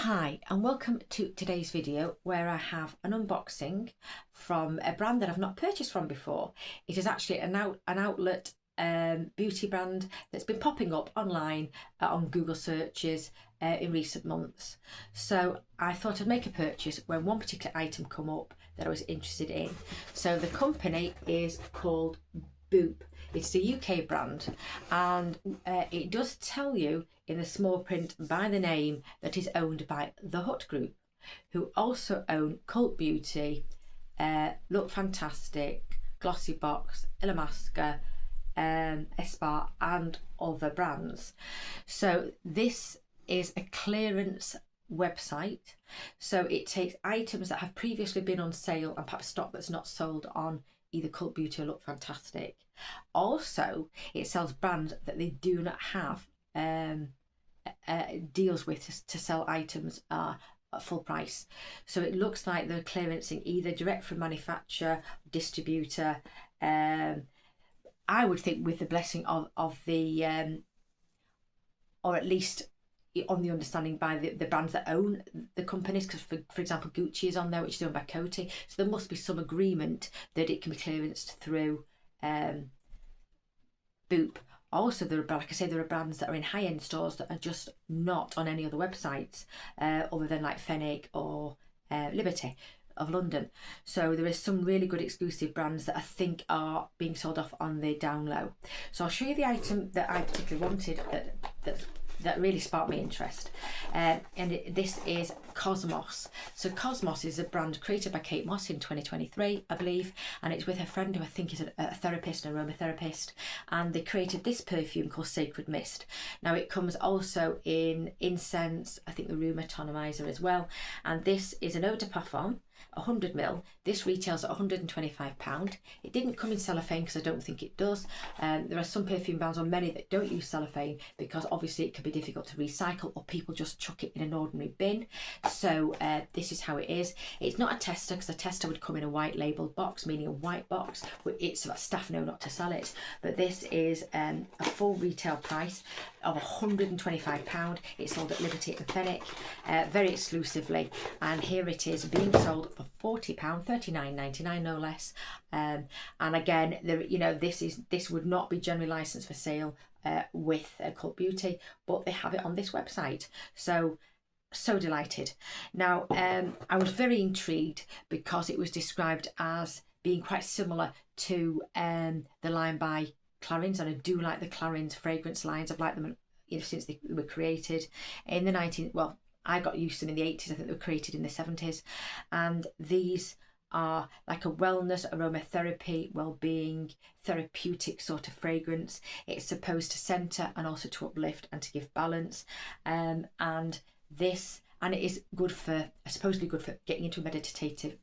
Hi and welcome to today's video where I have an unboxing from a brand that I've not purchased from before. It is actually an outlet beauty brand that's been popping up online on Google searches in recent months. So I thought I'd make a purchase when one particular item come up that I was interested in. So the company is called Boop. It's a UK brand, and it does tell you in the small print by the name that is owned by The Hut Group, who also own Cult Beauty, Look Fantastic, Glossybox, Illamasqua, Espar and other brands. So this is a clearance website, so it takes items that have previously been on sale and perhaps stock that's not sold on either Cult Beauty or Look Fantastic. Also, it sells brands that they do not have deals with to sell items at full price. So it looks like they're clearancing either direct from manufacturer, distributor. I would think with the blessing of the or at least on the understanding by the brands that own the companies, because for example Gucci is on there, which is owned by Coty, so there must be some agreement that it can be clearanced through Boop. Also, like I say, there are brands that are in high-end stores that are just not on any other websites other than like Fenwick or Liberty of London. So there is some really good exclusive brands that I think are being sold off on the down low. So I'll show you the item that I particularly wanted that really sparked my interest, this is Cosmos. So Cosmos is a brand created by Kate Moss in 2023, I believe, and it's with her friend who I think is a therapist, an aromatherapist, and they created this perfume called Sacred Mist. Now it comes also in incense, I think the room atomizer as well, and this is an eau de parfum, 100ml. This retails at £125. It didn't come in cellophane because I don't think it does. There are some perfume brands, or many, that don't use cellophane because obviously it can be difficult to recycle, or people just chuck it in an ordinary bin. So this is how it is. It's not a tester, because a tester would come in a white label box, meaning a white box. It's that staff know not to sell it. But this is a full retail price of £125. It's sold at Liberty and Fenwick very exclusively, and here it is being sold for £40, $39.99 no less. And again, this would not be generally licensed for sale with Cult Beauty, but they have it on this website. So delighted. Now I was very intrigued because it was described as being quite similar to the line by Clarins, and I do like the Clarins fragrance lines. I've liked them since they were created in the 19th. Well, I got used to them in the 80s. I think they were created in the 70s, and these are like a wellness, aromatherapy, well-being, therapeutic sort of fragrance. It's supposed to centre and also to uplift and to give balance, and it is good for, supposedly good for getting into a meditative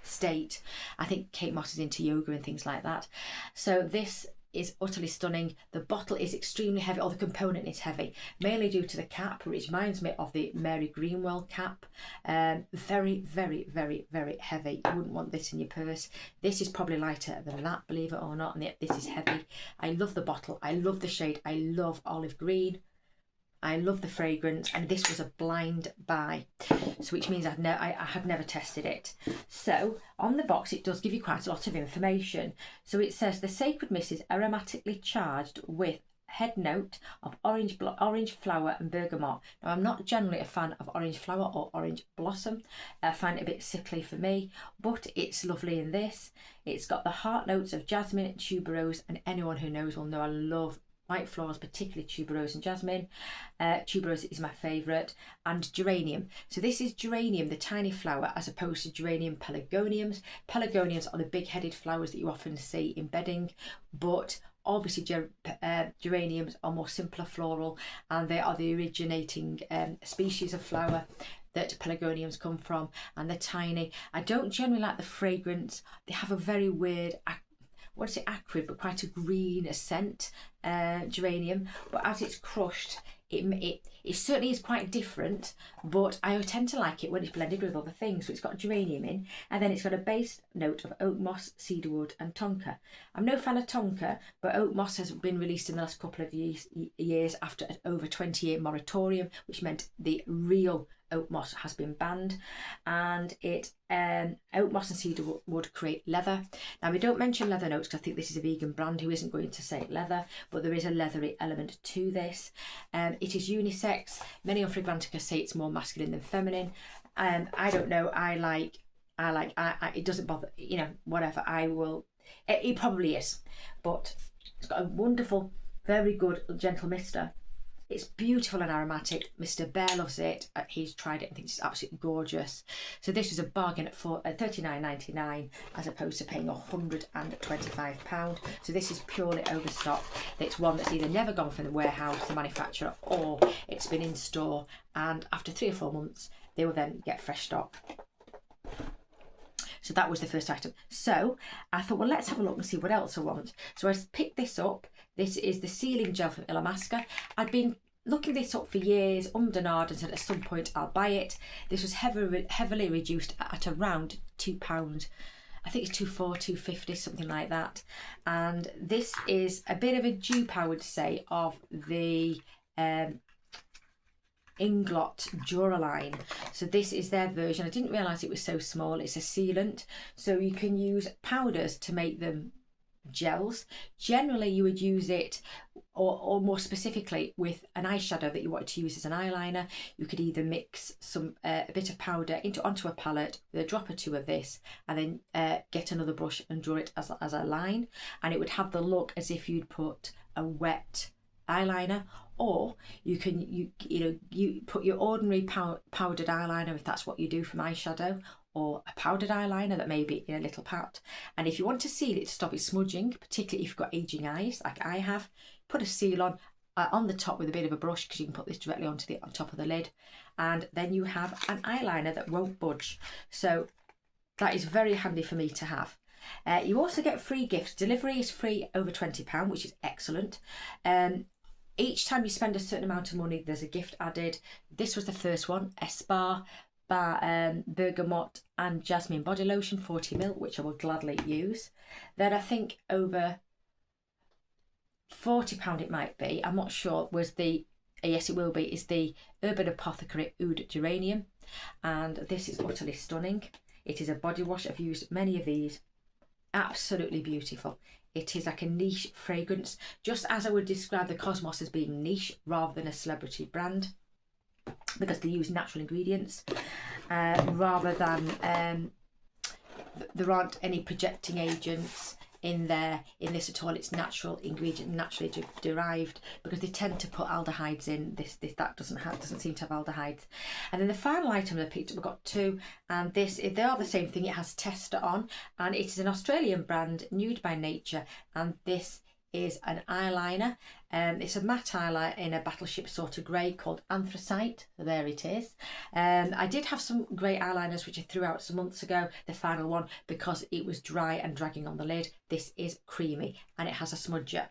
state. I think Kate Moss is into yoga and things like that. So this is utterly stunning. The bottle is extremely heavy, or the component is heavy, mainly due to the cap, which reminds me of the Mary Greenwell cap. Very, very, very, very heavy. You wouldn't want this in your purse. This is probably lighter than that, believe it or not, and yet this is heavy. I love the bottle. I love the shade. I love olive green. I love the fragrance, and this was a blind buy, so which means I had never tested it. So on the box it does give you quite a lot of information. So it says the Sacred Mist is aromatically charged with head note of orange flower and bergamot. Now I'm not generally a fan of orange flower or orange blossom. I find it a bit sickly for me, but it's lovely in this. It's got the heart notes of jasmine, tuberose, and anyone who knows will know I love white florals, particularly tuberose and jasmine. Tuberose is my favourite, and geranium. So this is geranium, the tiny flower, as opposed to geranium pelargoniums. Pelargoniums are the big-headed flowers that you often see in bedding, but obviously geraniums are more simpler floral, and they are the originating species of flower that pelargoniums come from, and they're tiny. I don't generally like the fragrance. They have a very weird, what is it, acrid, but quite a green scent, geranium, but as it's crushed it certainly is quite different, but I tend to like it when it's blended with other things. So it's got geranium in, and then it's got a base note of oak moss, cedarwood and tonka. I'm no fan of tonka, but oak moss has been released in the last couple of years after an over 20-year moratorium, which meant the real oak moss has been banned, and oak moss and cedar wood create leather. Now, we don't mention leather notes because I think this is a vegan brand who isn't going to say leather, but there is a leathery element to this. It is unisex. Many on Fragrantica say it's more masculine than feminine. I don't know. I it doesn't bother, whatever. It probably is, but it's got a wonderful, very good gentle mister. It's beautiful and aromatic. Mr. Bear loves it. He's tried it and thinks it's absolutely gorgeous. So this was a bargain at $39.99 as opposed to paying £125. So this is purely overstock. It's one that's either never gone from the warehouse, the manufacturer, or it's been in store, and after 3 or 4 months they will then get fresh stock. So that was the first item. So I thought, well, let's have a look and see what else I want. So I picked this up. This is the sealing gel from Illamasqua. I'd been looking this up for years, and said at some point I'll buy it. This was heavily reduced at around £2. I think it's £2.4, £2.50, something like that. And this is a bit of a dupe, I would say, of the Inglot Duraline. So this is their version. I didn't realise it was so small. It's a sealant, so you can use powders to make them gels. Generally you would use it, or more specifically with an eyeshadow that you wanted to use as an eyeliner. You could either mix a bit of powder onto a palette with a drop or two of this, and then get another brush and draw it as a line, and it would have the look as if you'd put a wet eyeliner. Or you can you put your ordinary powdered eyeliner, if that's what you do, from eyeshadow, or a powdered eyeliner that may be in a little pot. And if you want to seal it to stop it smudging, particularly if you've got aging eyes like I have, put a seal on the top with a bit of a brush, because you can put this directly on top of the lid, and then you have an eyeliner that won't budge. So that is very handy for me to have. You also get free gifts. Delivery is free over £20, which is excellent. Each time you spend a certain amount of money, there's a gift added. This was the first one, Espar Bergamot and Jasmine body lotion, 40ml, which I will gladly use. Then I think over £40 it might be, I'm not sure, was the, yes it will be, is the Urban Apothecary Oud Geranium, and this is utterly stunning. It is a body wash. I've used many of these. Absolutely beautiful. It is like a niche fragrance, just as I would describe the Cosmos as being niche rather than a celebrity brand, because they use natural ingredients rather than there aren't any projecting agents in this at all. It's natural ingredient, naturally derived, because they tend to put aldehydes in. That doesn't seem to have aldehydes. And then the final item I picked up, I've got 2, and they are the same thing. It has Tester on, and it is an Australian brand, Nude by Nature, and this is an eyeliner. It's a matte eyeliner in a battleship sort of grey called Anthracite. So there it is. I did have some grey eyeliners which I threw out some months ago, the final one, because it was dry and dragging on the lid. This is creamy and it has a smudger.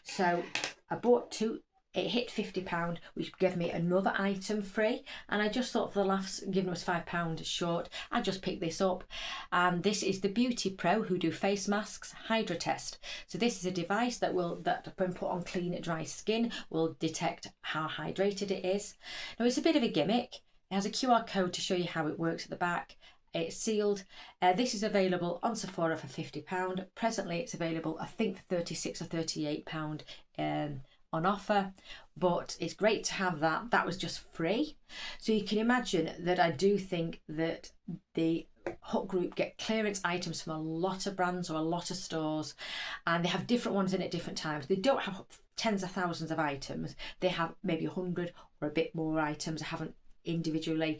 So I bought 2. It hit £50, which gave me another item free, and I just thought, for the laughs, given us £5 short, I just picked this up. And this is the Beauty Pro Who Do Face Masks Hydra Test. So this is a device that when put on clean, dry skin, will detect how hydrated it is. Now, it's a bit of a gimmick. It has a QR code to show you how it works at the back. It's sealed. This is available on Sephora for £50. Presently, it's available, I think, for £36 or £38 on offer, but it's great to have that. That was just free. So you can imagine that I do think that the Hut Group get clearance items from a lot of brands or a lot of stores, and they have different ones in at different times. They don't have tens of thousands of items. They have maybe 100 or a bit more items. I haven't individually,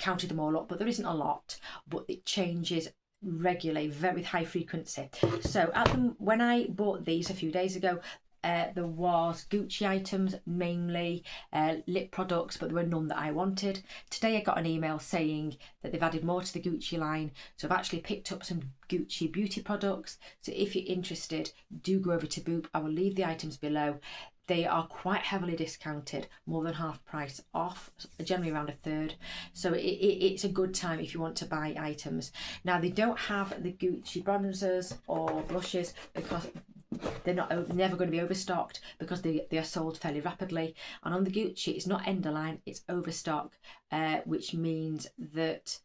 counted them all up, but there isn't a lot, but it changes regularly, with high frequency. So when I bought these a few days ago, there was Gucci items, mainly lip products, but there were none that I wanted. Today I got an email saying that they've added more to the Gucci line, so I've actually picked up some Gucci beauty products. So if you're interested, do go over to Boop. I will leave the items below. they are quite heavily discounted, more than half price off, generally around a third. So it's a good time if you want to buy items. Now, they don't have the Gucci bronzers or blushes because they're never going to be overstocked, because they are sold fairly rapidly. And on the Gucci, it's not end of line, it's overstock, which means that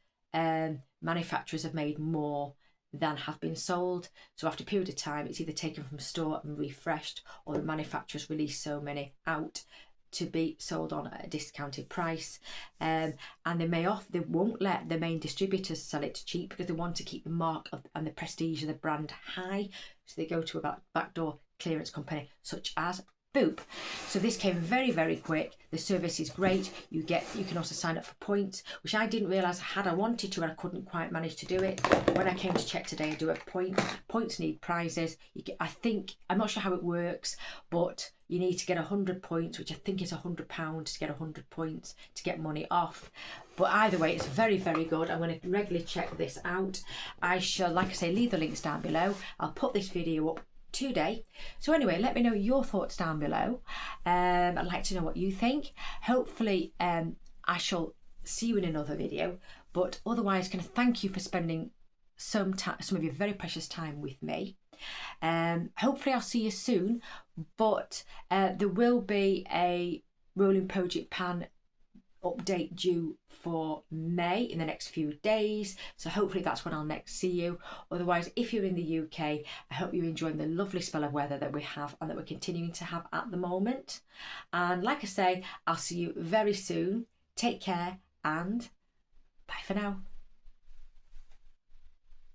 manufacturers have made more than have been sold. So after a period of time, it's either taken from store and refreshed, or the manufacturers release so many out to be sold on at a discounted price. And they won't let the main distributors sell it cheap, because they want to keep the mark and the prestige of the brand high. So they go to a backdoor clearance company such as Boop. So this came very, very quick. The service is great. You can also sign up for points, which I didn't realise I wanted to, and I couldn't quite manage to do it. When I came to check today, I do have points need prizes. I'm not sure how it works, but you need to get 100 points, which I think is £100 to get 100 points to get money off. But either way, it's very, very good. I'm going to regularly check this out. I shall, like I say, leave the links down below. I'll put this video up today. So anyway, let me know your thoughts down below. I'd like to know what you think. Hopefully I shall see you in another video, but otherwise, can I thank you for spending some of your very precious time with me. Hopefully I'll see you soon, but there will be a Rolling Project Pan update due for May in the next few days, so hopefully that's when I'll next see you. Otherwise, if you're in the UK, I hope you're enjoying the lovely spell of weather that we have and that we're continuing to have at the moment. And like I say, I'll see you very soon. Take care and bye for now.